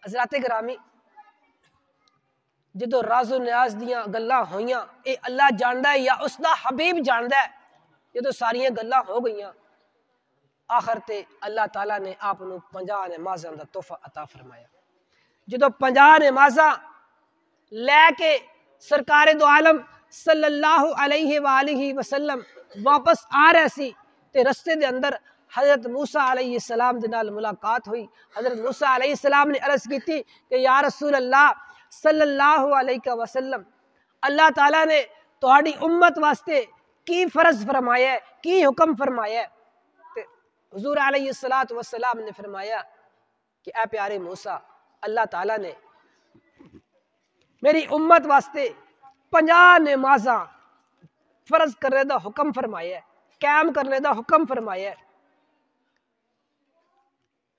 حضرات گرامی جدو راز و نیاز دیاں گلاں ہوئیاں اے اللہ جاندا ہے یا اس دا حبیب جاندا ہے. جدو ساریاں گلاں ہو گئیاں آخر تے اللہ تعالیٰ نے آپ نو 50 نمازاں دا تحفہ عطا فرمایا. جدو 50 نمازاں لے کے سرکار دو عالم صلی اللہ علیہ وآلہ وسلم واپس آ رہے سی تے رستے دے اندر حضرت موسیٰ علیہ السلام دے نال ملاقات ہوئی. حضرت موسیٰ علیہ السلام نے عرض کی تھی کہ یا رسول اللہ صلی اللہ علیہ وسلم اللہ تعالیٰ نے تہاڈی امت واسطے کی فرض فرمایا ہے, کی حکم فرمایا ہے. تے حضور علیہ السلام نے فرمایا کہ اے پیارے موسیٰ اللہ تعالیٰ نے میری امت واسطے 50 نمازاں فرض کرنے دا حکم فرمایا ہے, قائم کرنے دا حکم فرمایا ہے.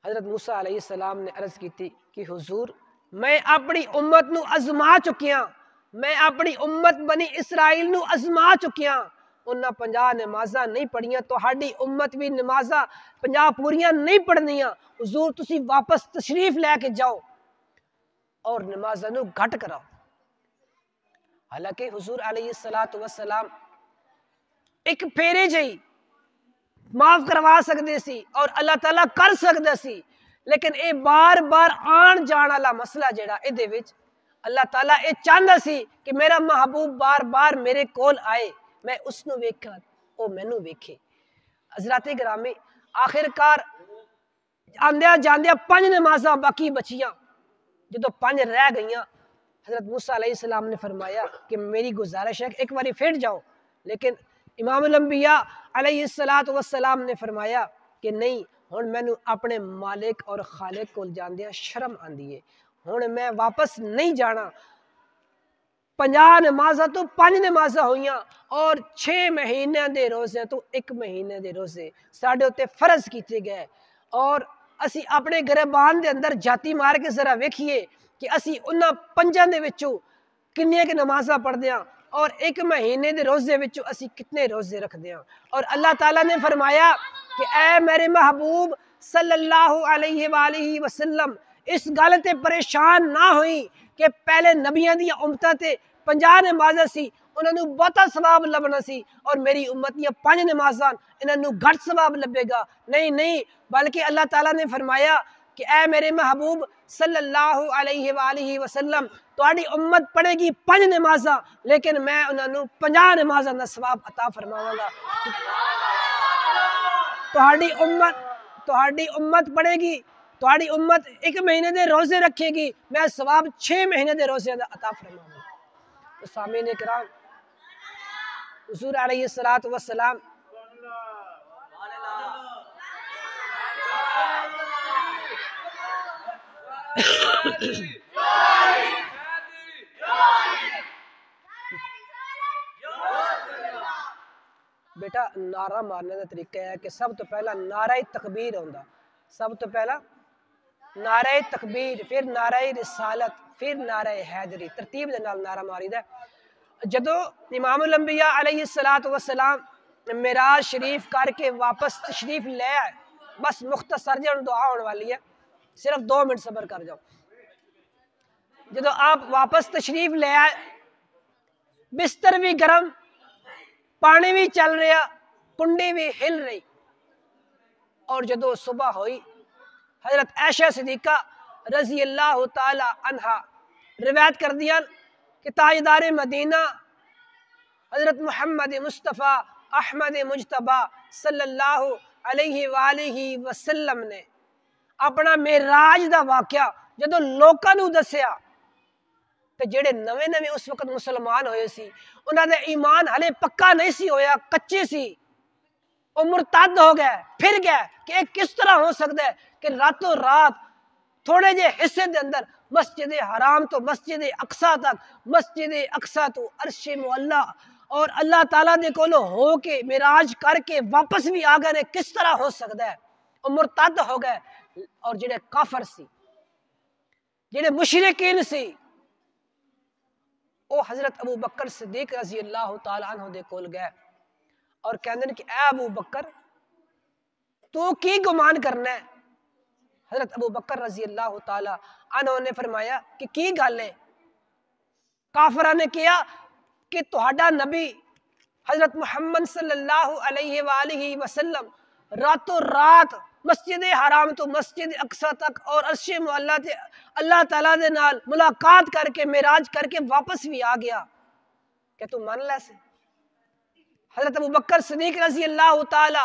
حضرت موسیٰ علیہ السلام نے عرض کی تھی کہ حضور میں اپنی امت نو ازما چکیاں, میں اپنی امت بنی اسرائیل نو ازما چکیاں. انہاں 50 نمازاں نہیں پڑھیاں, تہاڈی امت بھی نمازاں 50 پوریاں نہیں پڑھنیاں. حضور تسی واپس تشریف لے کے جاؤ اور نمازاں نو گھٹ کراؤ. حالانکہ حضور علیہ السلام ایک پھیرے جئی معاف کروا سکتے سی اور اللہ تعالیٰ کر سکتا سی, لیکن اے بار بار آن جان والا مسئلہ جڑا اے دے وچ اللہ تعالیٰ اے چاہندا سی کہ میرا محبوب بار بار میرے کول آئے, میں اس نو ویکھاں او مینوں ویکھے. حضرات گرامی آخرکار آندیا جاندیا 5 نمازاں باقی بچیاں. جدو 5 رہ گئیاں حضرت موسیٰ علیہ السلام نے فرمایا کہ میری گزارش ہے ایک باری پھر جاؤ, لیکن امام الانبیاء علیہ السلام نے فرمایا کہ نہیں ہن مینوں اپنے مالک اور خالق کول جاندیا شرم آندی ہے, ہن میں واپس نہیں جانا. 50 نمازاں تو 5 نمازاں ہوئیاں اور 6 مہینے دے روزے تو 1 مہینے دے روزے ساڈے اوتے فرض کیتے گئے. اور اسی اپنے گریبان دے اندر جاتی مار کے ذرا ویکھیے کہ اسی انہاں 5 دے وچوں کنیاں کہ نمازاں پڑھدے ہاں اور 1 مہینے دے روزے وچوں اسی کتنے روزے رکھدے ہاں. اور اللہ تعالیٰ نے فرمایا کہ اے میرے محبوب صلی اللہ علیہ وآلہ وسلم اس گل تے پریشان نہ ہوئی کہ پہلے نبیاں دی امتاں تے 50 نمازاں سی انہاں نوں بہتا ثواب لبنا سی اور میری امت دیاں 5 نمازاں انہاں نوں گھٹ ثواب لبے گا. نہیں نہیں, بلکہ اللہ تعالیٰ نے فرمایا کہ اے میرے محبوب صلی اللہ علیہ وآلہ وسلم تہاڈی امت پڑھے گی 5 نمازاں لیکن میں انہاں نوں 50 نمازاں دا ثواب عطا فرماواں گا. تہاڈی امت پڑھے گی, تہاڈی امت 1 مہینے دے روزے رکھے گی, میں ثواب 6 مہینے دے روزے دا عطا فرماواں گا. تو سامعین کرام حضور علیہ السلام بیٹا نعرہ مارنے کا طریقہ ہے کہ سب تو پہلا نعرہ تکبیر ہوندا, سب تو پہلا نعرہ تکبیر, پھر نعرہ رسالت, پھر نعرہ حیدری, ترتیب دے نال نعرہ ماری دا. جدو امام الانبیاء علیہ السلام معراج شریف کر کے واپس تشریف لے آئے, بس مختصر جہاں دعا ہونے والی ہے, صرف 2 منٹ صبر کر جاؤ. جدو آپ واپس تشریف لے آئے بستر بھی گرم, پانی بھی چل رہا, کنڈی بھی ہل رہی, اور جدو صبح ہوئی حضرت عائشہ صدیقہ رضی اللہ تعالی عنہا روایت کر دیا کہ تاجدار مدینہ حضرت محمد مصطفیٰ احمد مجتبیٰ صلی اللہ علیہ وآلہ وسلم نے اپنا معراج دا واقعہ جدو لوکاں نوں دسیا تے جڑے نویں نویں اس وقت مسلمان ہوئے سی انہاں دے ایمان ہلے پکا نہیں سی ہویا, کچے سی, وہ مرتد ہو گئے, پھر گئے کہ ایک کس طرح ہو سکتا ہے کہ راتوں رات تھوڑے جے حصے دے اندر مسجد حرام تو مسجد اقصی تک, مسجد اقصی تو عرش معلی اور اللہ تعالیٰ دے کولو ہو کے معراج کر کے واپس بھی آ گئے, کس طرح ہو سکتا ہے. وہ مرتد ہو گئے اور جڑے کافر سی, جڑے مشرکین سی, وہ حضرت ابو بکر صدیق رضی اللہ تعالیٰ عنہ دے کول گئے اور کہندے کہ اے ابو بکر تو کی گمان کرنا ہے, حضرت ابو بکر رضی اللہ تعالی عنہ نے فرمایا کہ کی گل ہے؟ کافرہ نے کیا کہ تہاڈا نبی حضرت محمد صلی اللہ علیہ وآلہ وسلم راتوں رات مسجد حرام تو مسجد اقصی تک اور عرش معلیٰ تے اللہ تعالیٰ دے نال ملاقات کر کے معراج کر کے واپس بھی آ گیا، کہ تو مان لے سے؟ حضرت ابو بکر صدیق رضی اللہ تعالی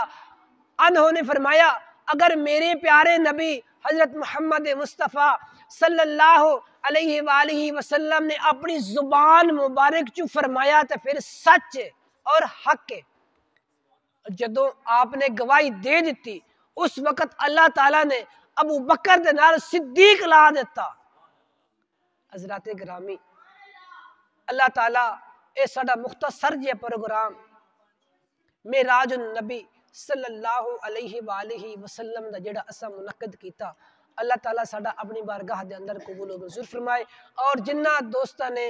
عنہ نے فرمایا اگر میرے پیارے نبی حضرت محمد مصطفیٰ صلی اللہ علیہ وآلہ وسلم نے اپنی زبان مبارک چو فرمایا تو پھر سچ ہے اور حق ہے۔ جدوں آپ نے گواہی دے دیتی اس وقت اللہ تعالیٰ نے ابو بکر دے نال صدیق لا دیتا۔ حضرات گرامی، اللہ تعالیٰ اے ساڈا مختصر جہا پروگرام معراج النبی صلی اللہ علیہ وآلہ وسلم دا جڑا اسا منعقد کیتا، اللہ تعالیٰ ساڈا اپنی بارگاہ دے اندر قبول و منظور فرمائے، اور جنہ دوستاں نے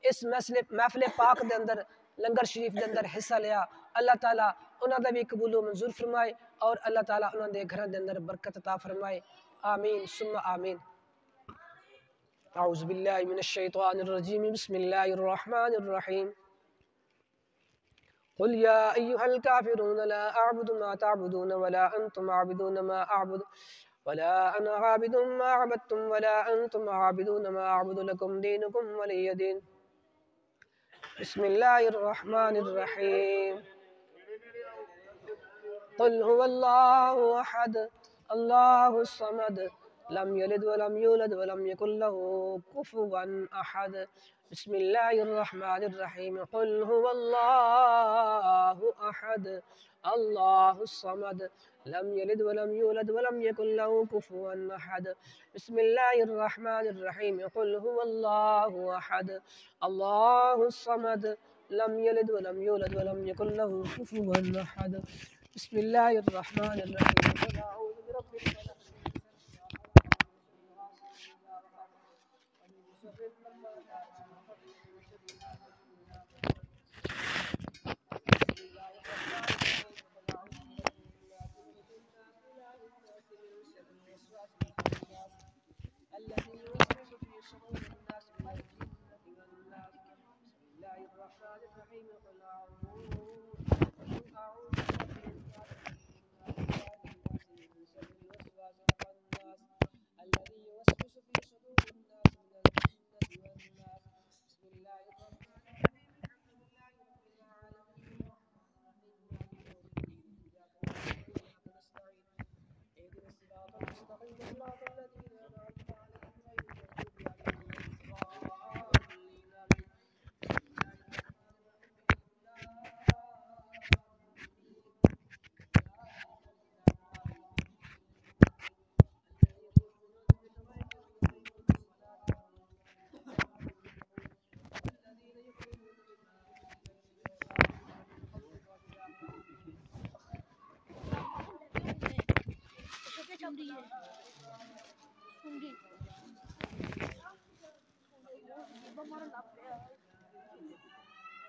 اس محفل پاک دے اندر لنگر شریف دے اندر حصہ لیا، اللہ تعالیٰ انہاں دا بھی قبول و منظور فرمائے، اور اللہ تعالیٰ انہاں دے گھراں دے اندر برکت عطا فرمائے، آمین ثم آمین۔ اعوذ باللہ من الشیطان الرجیم، بسم اللہ الرحمن الرحیم۔ قل یا ایہا الکافرون لا اعبد ما تعبدون ولا انتم عابدون ما اعبد ولا انا عابد ما عبدتم ولا انتم عابدون ما اعبد لکم دینکم ولی دین۔ بسم اللہ الرحمن الرحیم۔ قل هو اللہ احد اللہ الصمد لم یلد ولم یولد ولم یکن له کفوا احد۔ بسم اللہ الرحمن الرحیم۔ قل هو اللہ احد اللہ الصمد لم یلد ولم یولد ولم یکن له کفوا احد۔ بسم اللہ الرحمن الرحیم۔ قل هو اللہ احد اللہ الصمد لم یلد ولم یولد ولم یکن له کفوا احد۔ بسم اللہ الرحمن الرحیم۔ قل اعوذ برب الفلق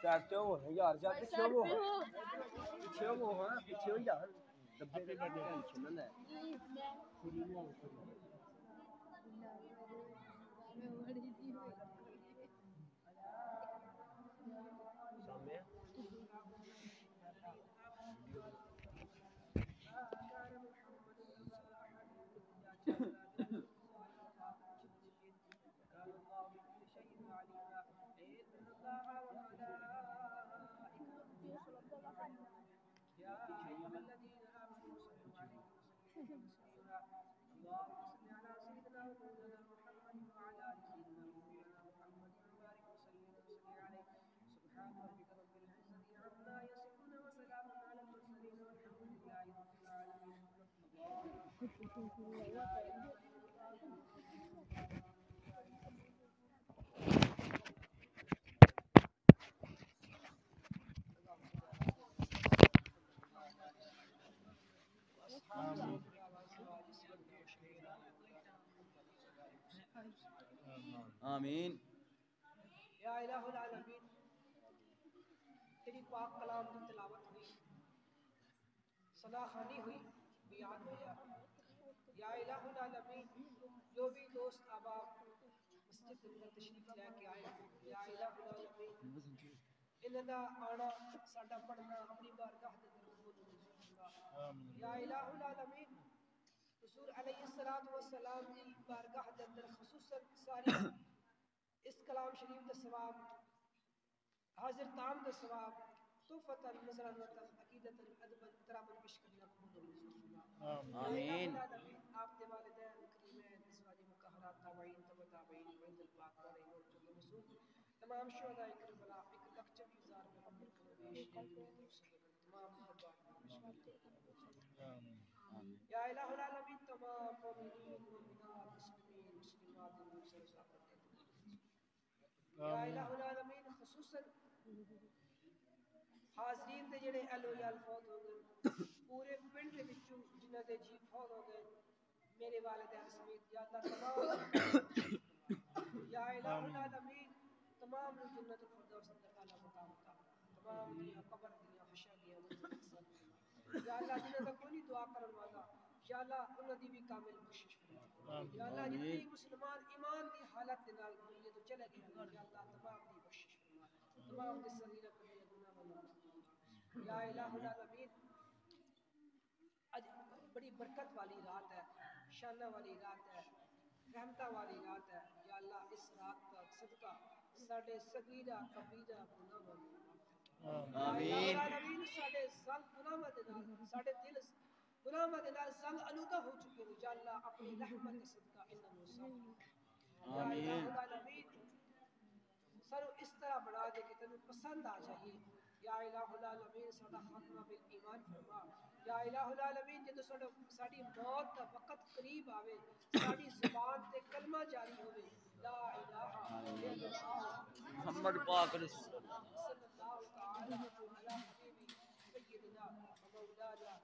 چاہتے ہو یار جاتے پیچھے ہو پیچھے ہو ہاں پیچھے ہو یار دبے دے ٹینشن نہ آمین۔ یا الہ العالمین، تیری پاک کلام کی تلاوت ہوئی، صدا خوانی ہوئی، بیان ہوا، یا الہ العالمین جو بھی دوست احباب مسجد کے اندر تشریف لے کے آئے یا الہ العالمین انہاں دا آنا ساڈا پڑھنا اپنی بارگاہ دے اندر قبول منظور فرما یا الہ العالمین حضور علیہ الصلوۃ والسلام دی بارگاہ دے اندر خصوصاً ساری اس کلام شریف دا ثواب حاضر تام دا ثواب تحفۃ نظرانۃ عقیدۃ ادب احترام پیش کرنا قبول منظور فرما آمین آپ کے والدین کریمین ازواج مطہرات تابعین تبع تابعین وعند الپاک علیہ الرسول تمام شہداء کربلا 1,26,000 پیغمبر کو بیش تمام یا الہ العالمین تمام مومنین مومنات مسلمین مسلمات یا الہ العالمین خصوصاً حاضرین دے جڑے الویال فوت ہو گئے پورے پنڈ دے وچوں جنہاں دے جی فوت ہو گئے میرے والدین سمیت یا اللہ تمام یا الہ العالمین تمام جنت الفردوس اندر اعلی مقام عطا تمام دیا قبر دیا حشر دیا یا اللہ جنہاں دا کوئی دعا کرن والا یا اللہ انہاں دی بھی کامل بخشش فرما یا اللہ جتنے مسلمان ایمان دی حالت دے نال دنیا تو چلے گئے یا اللہ تمام دی بخشش فرما تمام دے صغیرہ کبیرہ گناہ معاف یا الہ العالمین اج بڑی برکت والی رات ہے شانہ والی رات ہے رحمتہ والی رات ہے یا اللہ اس رات کا صدقہ ساڈے صغیرہ کبیرہ گناہ معاف آمین العالمین ساڈے سنگ گناہ دے نال ساڈے دل گناہ دے نال سنگ آلودہ ہو چکے ہیں یا اللہ اپنی رحمت کے صدقہ انہاں نوں صاف یا الہ العالمین سانو اس طرح بنا دے کہ تینوں پسند آ جائیے یا الہ العالمین ساڈا خاتمہ بالایمان فرما یا الہ العالمین جدوں ساڈی موت دا وقت قریب آوے ساڈی زبان تے کلمہ جاری ہوے لا الہ الا اللہ محمد پاک رسول صلی اللہ تعالی علی حبیبی سیدنا مولانا